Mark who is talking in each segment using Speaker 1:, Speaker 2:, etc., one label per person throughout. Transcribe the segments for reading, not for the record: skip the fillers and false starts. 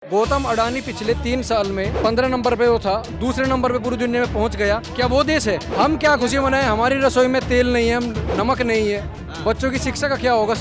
Speaker 1: गौतम अडानी पिछले 3 साल में 15 नंबर पे वो था, दूसरे नंबर पे पूरी दुनिया में पहुंच गया। क्या वो देश है? हम क्या खुशी मनाएं? हमारी रसोई में तेल नहीं है, नमक नहीं है, बच्चों की शिक्षा का क्या होगा,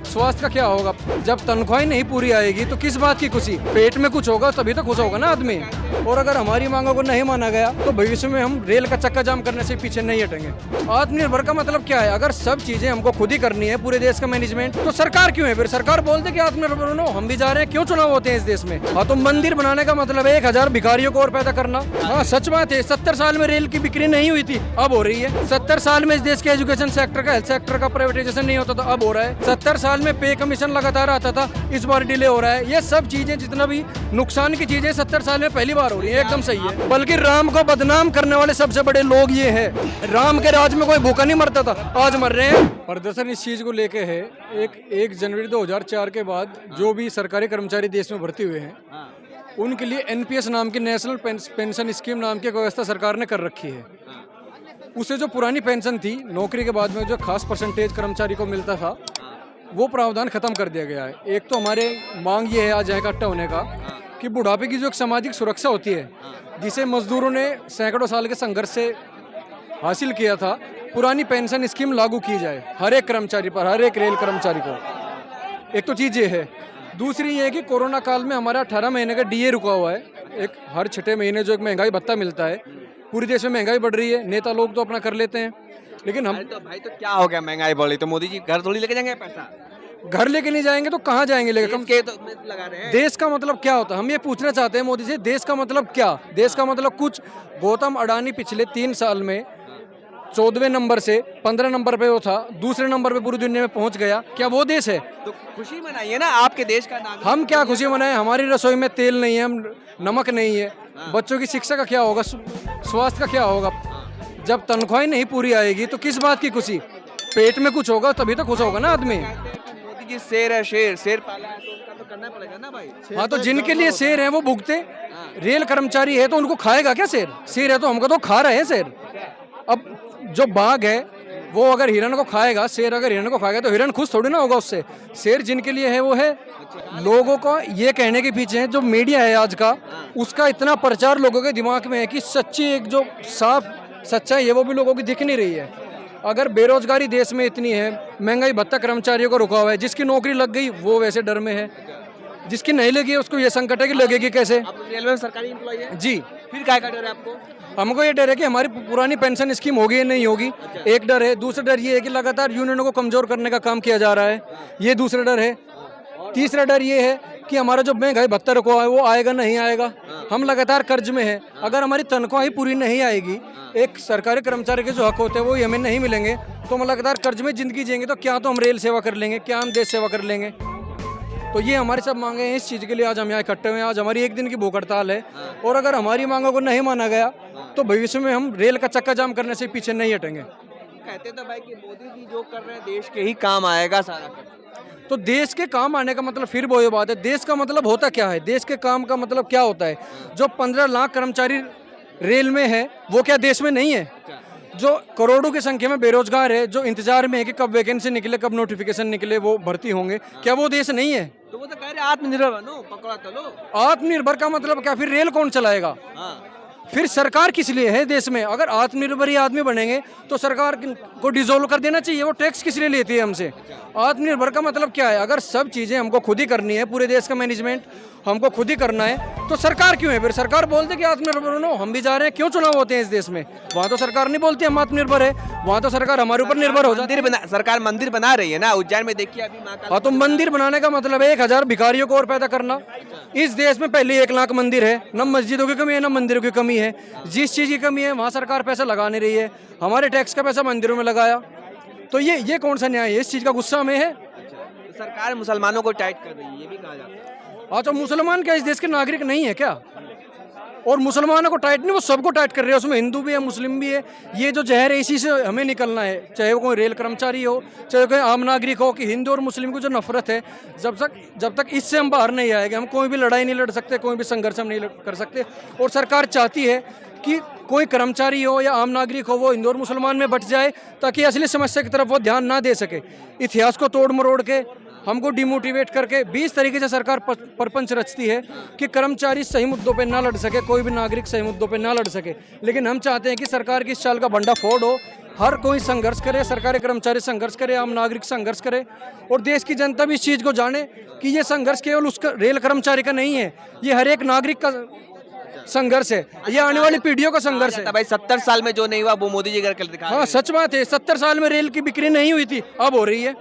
Speaker 1: स्वास्थ्य का क्या होगा? जब तनख्वाही नहीं पूरी आएगी तो किस बात की खुशी? पेट में कुछ होगा तभी तो खुश होगा ना आदमी। और अगर हमारी मांगों को नहीं माना गया तो भविष्य में हम रेल का चक्का जाम करने से पीछे नहीं हटेंगे। आत्मनिर्भर का मतलब क्या है? अगर सब चीजें हमको खुद ही करनी है, पूरे देश का मैनेजमेंट, तो सरकार क्यों है? फिर सरकार बोलते कि आत्मनिर्भर बनो, हम भी जा रहे हैं। क्यों चुनाव होते हैं इस देश में? हाँ, तो मंदिर बनाने का मतलब है 1000 भिखारियों को और पैदा करना। हाँ, सच बात है, 70 साल में रेल की बिक्री नहीं हुई थी, अब हो रही है। 70 साल में इस देश के एजुकेशन सेक्टर का, हेल्थ सेक्टर का प्राइवेटाइजेशन नहीं होता था, अब हो रहा है। 70 साल में पे कमीशन लगातार आता था, इस बार डिले हो रहा है। ये सब चीजें, जितना भी नुकसान की चीजें 70 साल में पहली बार हो रही है, एकदम सही है। बल्कि राम को बदनाम करने वाले सबसे बड़े लोग ये हैं। राम के राज में कोई भूखा नहीं मरता था, आज मर रहे हैं। प्रदर्शन इस चीज को लेके है, 1 जनवरी 2004 के बाद जो भी सरकारी कर्मचारी देश में भर्ती हुए हैं, उनके लिए एनपीएस नाम की नेशनल पेंशन स्कीम नाम की व्यवस्था सरकार ने कर रखी है। उसे जो पुरानी पेंशन थी, नौकरी के बाद में जो खास परसेंटेज कर्मचारी को मिलता था, वो प्रावधान खत्म कर दिया गया है। एक तो हमारे मांग ये है आज इकट्ठा होने का कि बुढ़ापे की जो एक सामाजिक सुरक्षा होती है, जिसे मजदूरों ने सैकड़ों साल के संघर्ष से हासिल किया था, पुरानी पेंशन स्कीम लागू की जाए हर एक कर्मचारी पर, हर एक रेल कर्मचारी को। एक तो चीज़ ये है। दूसरी ये है कि कोरोना काल में हमारा 18 महीने का डीए रुका हुआ है। एक हर 6 महीने जो एक महंगाई भत्ता मिलता है, पूरे देश में महंगाई बढ़ रही है, नेता लोग तो अपना कर लेते हैं, लेकिन हम
Speaker 2: भाई तो क्या हो गया? महंगाई बढ़ी तो मोदी जी घर थोड़ी लेके जाएंगे पैसा?
Speaker 1: घर लेके नहीं जाएंगे तो कहाँ जाएंगे लेके?
Speaker 2: देश के तो लगा रहे हैं।
Speaker 1: देश का मतलब क्या होता है? हम ये पूछना चाहते हैं मोदी से, देश का मतलब क्या? देश का मतलब कुछ। गौतम अडानी पिछले 3 साल में 14वें नंबर से 15 नंबर पे वो था, दूसरे नंबर पे पूरी दुनिया में पहुंच गया। क्या वो देश है?
Speaker 2: तो खुशी मनाइए ना, आपके देश का नाम।
Speaker 1: हम क्या खुशी मनाएं? हमारी रसोई में तेल नहीं है, नमक नहीं है, बच्चों की शिक्षा का क्या होगा, स्वास्थ्य का क्या होगा? जब तनख्वाही नहीं पूरी आएगी तो किस बात की खुशी? पेट में कुछ होगा तभी तो खुश होगा ना आदमी।
Speaker 2: मोदी जी शेर है, शेर पाला है तो उनका तो करना पड़ेगा ना भाई।
Speaker 1: हाँ, तो जिनके लिए शेर है वो भुगते। रेल कर्मचारी है तो उनको खाएगा क्या शेर? शेर है तो हमको तो खा रहे हैं शेर। अब जो बाघ है वो अगर हिरण को खाएगा, शेर अगर हिरण को खाएगा तो हिरण खुश थोड़ी ना होगा उससे। शेर जिनके लिए है वो है। लोगों को ये कहने के पीछे है जो मीडिया है आज का, उसका इतना प्रचार लोगों के दिमाग में है कि सच्ची एक जो साफ सच्चाई है वो भी लोगों की दिख नहीं रही है। अगर बेरोजगारी देश में इतनी है, महंगाई भत्ता कर्मचारियों को रुका हुआ है, जिसकी नौकरी लग गई वो वैसे डर में है, जिसकी नहीं लगी उसको ये संकट है कि लगेगी कैसे।
Speaker 2: आप रेलवे में सरकारी एम्प्लॉय है
Speaker 1: जी।
Speaker 2: फिर क्या डर है आपको?
Speaker 1: हमको ये डर है कि हमारी पुरानी पेंशन स्कीम होगी या नहीं होगी, एक डर है। दूसरा डर ये है कि लगातार यूनियनों को कमजोर करने का काम किया जा रहा है, ये दूसरा डर है। तीसरा डर ये है कि हमारा जो महंगाई भत्ता रुका है वो आएगा नहीं आएगा। हम लगातार कर्ज में है, अगर हमारी तनख्वाह ही पूरी नहीं आएगी, एक सरकारी कर्मचारी के जो हक होते हैं वो हमें नहीं मिलेंगे, तो हम लगातार कर्ज में जिंदगी जिएंगे तो क्या तो हम रेल सेवा कर लेंगे, क्या हम देश सेवा कर लेंगे? तो ये हमारी सब मांगे हैं, इस चीज़ के लिए आज हम यहाँ इकट्ठे हुए हैं। आज हमारी 1 दिन की भूख हड़ताल है, और अगर हमारी मांगों को नहीं माना गया तो भविष्य में हम रेल का चक्का जाम करने से पीछे नहीं हटेंगे।
Speaker 2: कहते तो भाई कि मोदी जी जो कर रहे हैं देश के ही काम आएगा सारा कुछ।
Speaker 1: तो देश के काम आने का मतलब फिर वो ये बात है, देश का मतलब होता क्या है? देश के काम का मतलब क्या होता है? जो 15 लाख कर्मचारी रेल में है वो क्या देश में नहीं है? जो करोड़ों की संख्या में बेरोजगार है, जो इंतजार में है कि कब वैकेंसी निकले, कब नोटिफिकेशन निकले, वो भर्ती होंगे, क्या वो देश नहीं है?
Speaker 2: तो वो तो कह रहे आत्मनिर्भर बनो, पकड़ा चलो।
Speaker 1: आत्मनिर्भर का मतलब क्या? फिर रेल कौन चलाएगा? फिर सरकार किस लिए है देश में? अगर आत्मनिर्भर ही आदमी बनेंगे तो सरकार को डिसॉल्व कर देना चाहिए। वो टैक्स किस लिए लेती है हमसे? आत्मनिर्भर का मतलब क्या है? अगर सब चीज़ें हमको खुद ही करनी है, पूरे देश का मैनेजमेंट हमको खुद ही करना है, तो सरकार क्यों है? फिर सरकार बोलते कि आत्मनिर्भर बनो, हम भी जा रहे हैं। क्यों चुनाव होते हैं इस देश में? वहाँ तो सरकार नहीं बोलती हम आत्मनिर्भर है, वहाँ तो सरकार हमारे ऊपर निर्भर हो जाती है।
Speaker 2: सरकार मंदिर बना रही है ना, उज्जैन में देखिए अभी महाकाल।
Speaker 1: हाँ, तो मंदिर बनाने का मतलब है 1000 भिखारियों को और पैदा करना। इस देश में पहले 1 लाख मंदिर है, न मस्जिदों की कमी है, न मंदिरों की कमी है। जिस चीज़ की कमी है वहाँ सरकार पैसा लगा नहीं रही है। हमारे टैक्स का पैसा मंदिरों में लगाया, तो ये कौन सा न्याय है? इस चीज़ का गुस्सा हमें है।
Speaker 2: सरकार मुसलमानों को टाइट कर रही है, ये भी कहा जाता है।
Speaker 1: हाँ, तो मुसलमान क्या इस देश के नागरिक नहीं है क्या? और मुसलमानों को टाइट नहीं, वो सबको टाइट कर रहे हैं, उसमें हिंदू भी है, मुस्लिम भी है। ये जो जहर है इसी से हमें निकलना है, चाहे वो कोई रेल कर्मचारी हो, चाहे कोई आम नागरिक हो। कि हिंदू और मुस्लिम की जो नफरत है, जब तक इससे हम बाहर नहीं आएंगे, हम कोई भी लड़ाई नहीं लड़ सकते, कोई भी संघर्ष हम नहीं कर सकते। और सरकार चाहती है कि कोई कर्मचारी हो या आम नागरिक हो, वो हिंदू और मुसलमान में बट जाए, ताकि असली समस्या की तरफ वो ध्यान ना दे सके। इतिहास को तोड़ मरोड़ के हमको डिमोटिवेट करके 20 तरीके से सरकार परपंच रचती है कि कर्मचारी सही मुद्दों पे ना लड़ सके, कोई भी नागरिक सही मुद्दों पे ना लड़ सके। लेकिन हम चाहते हैं कि सरकार की इस चाल का भंडाफोड़ हो, हर कोई संघर्ष करे, सरकारी कर्मचारी संघर्ष करे, आम नागरिक संघर्ष करे और देश की जनता भी इस चीज़ को जाने कि ये संघर्ष केवल उसका रेल कर्मचारी का नहीं है, ये हर एक नागरिक का संघर्ष है, ये आने वाली पीढ़ियों का संघर्ष है।
Speaker 2: भाई 70 साल में जो नहीं हुआ वो मोदी जी करके दिखा
Speaker 1: हाँ सच बात है, 70 साल में रेल की बिक्री नहीं हुई थी, अब हो रही है।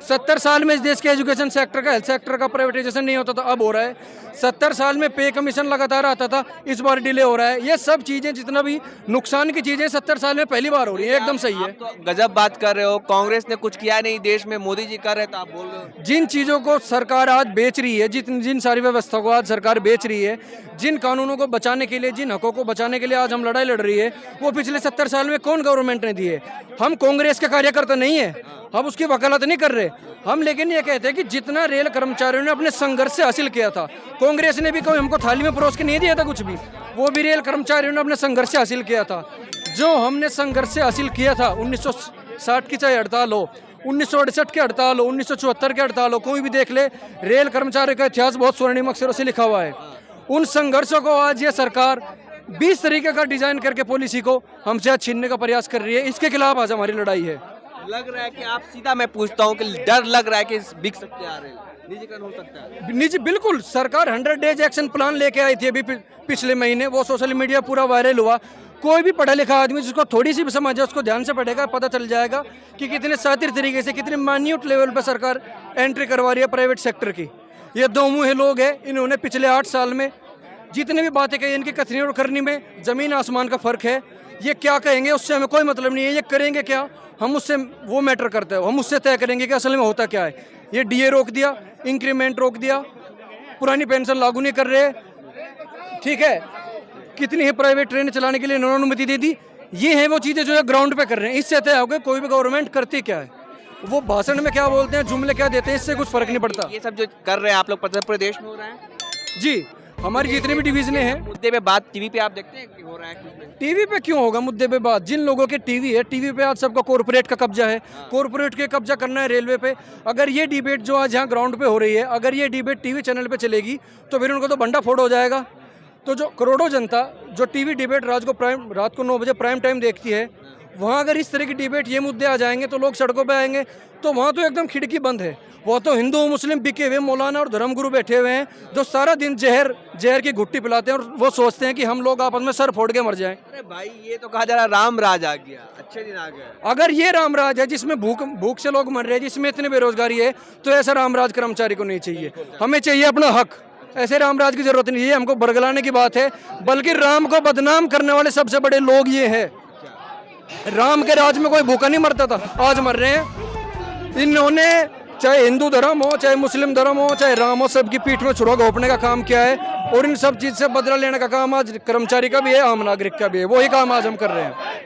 Speaker 1: 70 साल में इस देश के एजुकेशन सेक्टर का, हेल्थ सेक्टर का प्राइवेटाइजेशन नहीं होता था, अब हो रहा है। 70 साल में पे कमीशन लगातार आता था, इस बार डिले हो रहा है। ये सब चीजें जितना भी नुकसान की चीजें 70 साल में पहली बार हो रही है, एकदम सही है।
Speaker 2: तो गजब बात कर रहे हो, कांग्रेस ने कुछ किया नहीं देश में, मोदी जी कर रहे तो आप बोल रहे हो।
Speaker 1: जिन चीज़ों को सरकार आज बेच रही है, जिन सारी व्यवस्था को आज सरकार बेच रही है, जिन कानूनों को बचाने के लिए, जिन हकों को बचाने के लिए आज हम लड़ाई लड़ रही है, वो पिछले 70 साल में कौन गवर्नमेंट ने दी है। हम कांग्रेस के कार्यकर्ता नहीं है, हम उसकी वकालत नहीं कर रहे हम, लेकिन ये कहते हैं कि जितना रेल कर्मचारियों ने अपने संघर्ष से हासिल किया था, कांग्रेस ने भी कोई हमको थाली में परोस के नहीं दिया था कुछ भी, वो भी रेल कर्मचारियों ने अपने संघर्ष से हासिल किया था। जो हमने संघर्ष से हासिल किया था, 1960 की चाहे हड़ताल हो, 1968 की हड़ताल हो, 1974 की हड़ताल हो, कोई भी देख ले, रेल कर्मचारियों का इतिहास बहुत स्वर्णिम अक्षरों से लिखा हुआ है। उन संघर्षों को आज ये सरकार 20 तरीके का डिजाइन करके पॉलिसी को हमसे आज छीनने का प्रयास कर रही है। इसके खिलाफ आज हमारी लड़ाई है।
Speaker 2: लग रहा है कि आप सीधा, मैं पूछता हूँ कि डर लग रहा है कि बिक सकते हैं रेल, निजीकरण हो सकता है।
Speaker 1: निजी बिल्कुल, सरकार 100 डेज एक्शन प्लान लेके आई थी अभी पिछले महीने, वो सोशल मीडिया पूरा वायरल हुआ। कोई भी पढ़ा लिखा आदमी जिसको थोड़ी सी भी समझ है उसको ध्यान से पढ़ेगा, पता चल जाएगा कि कितने शातिर तरीके से, कितने मान्यूट लेवल पर सरकार एंट्री करवा रही है प्राइवेट सेक्टर की। ये दो मुँहे लोग हैं, इन्होंने पिछले 8 साल में जितने भी बातें कही, इनकी कथनी और करनी में ज़मीन आसमान का फ़र्क है। ये क्या कहेंगे उससे हमें कोई मतलब नहीं है, ये करेंगे क्या हम उससे वो मैटर करते हैं, हम उससे तय करेंगे कि असल में होता क्या है। ये डीए रोक दिया, इंक्रीमेंट रोक दिया, पुरानी पेंशन लागू नहीं कर रहे, ठीक है, कितनी है प्राइवेट ट्रेन चलाने के लिए इन्होंने अनुमति दे दी। ये है वो चीज़ें जो है ग्राउंड पे कर रहे हैं। इससे तय हो गया कोई भी गवर्नमेंट करती क्या है, वो भाषण में क्या बोलते हैं, जुमले क्या देते हैं, इससे कुछ फर्क नहीं पड़ता।
Speaker 2: ये सब जो कर रहे हैं आप लोग मध्य प्रदेश में हो रहा है
Speaker 1: जी, हमारी जितनी भी डिवीजनें हैं।
Speaker 2: मुद्दे पे बात टीवी पे आप देखते हैं कि हो रहा है कुछ नहीं?
Speaker 1: टीवी पे क्यों होगा मुद्दे पे बात? जिन लोगों के टीवी है, टीवी पे आज सबका कॉर्पोरेट का कब्जा है, कॉर्पोरेट के कब्जा करना है रेलवे पे। अगर ये डिबेट जो आज यहाँ ग्राउंड पे हो रही है, अगर ये डिबेट टीवी चैनल पे चलेगी तो फिर उनको तो भंडा फोड़ हो जाएगा। तो जो करोड़ों जनता जो टीवी डिबेट रात को 9 बजे प्राइम टाइम देखती है, वहाँ अगर इस तरह की डिबेट, ये मुद्दे आ जाएंगे तो लोग सड़कों पे आएंगे, तो वहाँ तो एकदम खिड़की बंद है। वो तो हिंदू मुस्लिम बिके हुए मौलाना और धर्मगुरु बैठे हुए हैं जो सारा दिन जहर की घुट्टी पिलाते हैं और वो सोचते हैं कि हम लोग आपस में सर फोड़ के मर जाएं।
Speaker 2: अरे भाई ये तो कहा जा रहा राम राज आ गया, अच्छे दिन आ गए।
Speaker 1: अगर ये रामराज है जिसमें भूख से लोग मर रहे हैं, जिसमें इतनी बेरोजगारी है, तो ऐसा रामराज कर्मचारी को नहीं चाहिए। हमें चाहिए अपना हक, ऐसे रामराज की जरूरत नहीं है। हमको बरगलाने की बात है, बल्कि राम को बदनाम करने वाले सबसे बड़े लोग ये हैं। राम के राज में कोई भूखा नहीं मरता था, आज मर रहे हैं। इन्होंने चाहे हिंदू धर्म हो, चाहे मुस्लिम धर्म हो, चाहे राम हो, सबकी पीठ में छुरा घोंपने का काम किया है और इन सब चीज से बदला लेने का काम आज कर्मचारी का भी है, आम नागरिक का भी है। वही काम आज हम कर रहे हैं।